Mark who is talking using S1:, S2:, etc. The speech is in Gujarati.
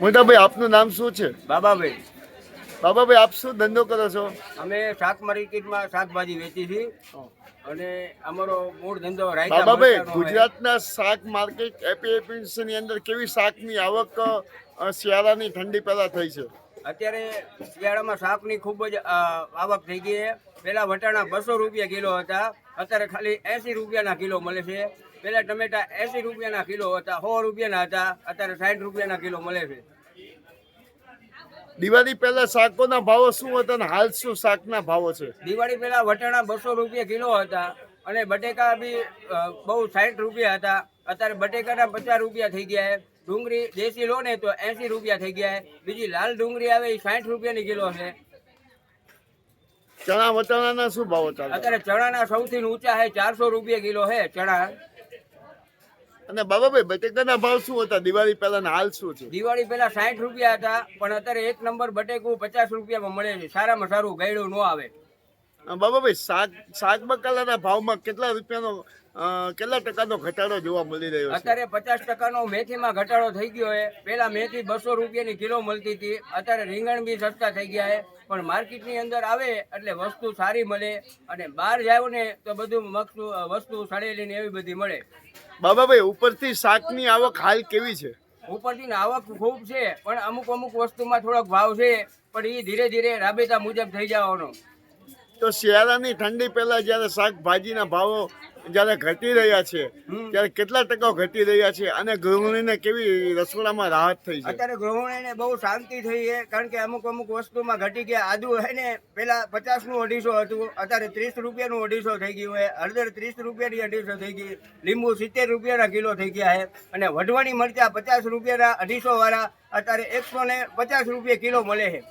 S1: મોટાભાઈ આપનું નામ શું છે?
S2: બાબાભાઈ,
S1: બાબાભાઈ આપ શું ધંધો કરો છો?
S2: અમે શાક માર્કેટમાં શાકભાજી વેચી છીએ અને અમારો મૂળ ધંધો રાયતા
S1: બાબાભાઈ
S2: મરચાંનો છે.
S1: ગુજરાતના શાક માર્કેટ એપીએમસી ની અંદર કેવી શાકની આવક શિયાળાની ઠંડી પહેલા થઈ છે?
S2: અત્યારે શિયાળામાં શાકની ખૂબ જ આવક થઈ ગઈ છે. પહેલા વટાણા 200 રૂપિયા કિલો હતા, અત્યારે ખાલી 80 રૂપિયાના કિલો મળે છે. પહેલા ટમેટા 80 રૂપિયાના કિલો હતા, 100 રૂપિયાના હતા, અત્યારે 60 રૂપિયાના કિલો મળે છે.
S1: દિવાળી પહેલા શાકોના ભાવો શું હતા અને હાલ શું શાકના ભાવો છે?
S2: દિવાળી પહેલા વટાણા 200 રૂપિયા કિલો હતા અને બટેકા બી બહુ 60 રૂપિયા હતા, અત્યારે બટેકાના 50 રૂપિયા થઈ ગયા છે. ડુંગળી દેશી લો ને તો 80 રૂપિયા થઈ ગયા છે. બીજી લાલ ડુંગળી આવે એ 60 રૂપિયાની કિલો છે.
S1: ચણા વટાણાના શું ભાવો ચાલે?
S2: અત્યારે ચણાના સૌથી ઊંચા છે, 400 રૂપિયા કિલો છે ચણા.
S1: અને બાબાભાઈ બટેકાના ભાવ શું હતા દિવાળી પહેલા ને હાલ શું છે?
S2: દિવાળી પહેલા 60 રૂપિયા હતા, પણ અત્યારે એક નંબર બટેકું 50 રૂપિયામાં મળે છે. સારામાં સારું ગાયડું ન આવે.
S1: બાબાભાઈ શાક બકાલાના ભાવમાં કેટલા રૂપિયાનો કેટલા ટકાનો ઘટાડો જોવા મળી રહ્યો છે?
S2: અત્યારે 50% મેથીમાં ઘટાડો થઈ ગયો છે. પહેલા મેથી 200 રૂપિયાની કિલો મળતી હતી, અત્યારે રીંગણ બી સસ્તા થઈ ગયા છે. પણ માર્કેટની અંદર આવે એટલે વસ્તુ સારી મળે અને બહાર જાવ ને તો બધું વસ્તુ સડેલી ને એવી બધી મળે.
S1: બાબાભાઈ ઉપરથી શાકની આવક હાલ કેવી છે?
S2: ઉપરથી આવક ખૂબ છે, પણ અમુક વસ્તુમાં થોડોક ભાવ છે, પણ એ ધીરે ધીરે રાબેતા મુજબ થઈ જવાનો.
S1: તો શિયાળાની ઠંડી પહેલા જ્યારે શાકભાજીના ભાવો જ્યારે ઘટી રહ્યા છે ત્યારે કેટલા ટકા ઘટી રહ્યા છે અને ગૃહિણીને કેવી રસોડામાં રાહત થઈ છે?
S2: અત્યારે ગૃહિણીને બહુ શાંતિ થઈ છે, કારણ કે અમુક વસ્તુમાં ઘટી ગયા. આદુ હે ને પેલા 50નું 250 હતું, અત્યારે 30 રૂપિયાનું 250 થઈ ગયું છે. હળદર 30 રૂપિયાની 250 થઈ ગઈ. લીંબુ 70 રૂપિયાના કિલો થઈ ગયા છે. અને વઢવાણી મરચા 50 રૂપિયાના 250 વાળા અત્યારે 150 રૂપિયા કિલો મળે છે.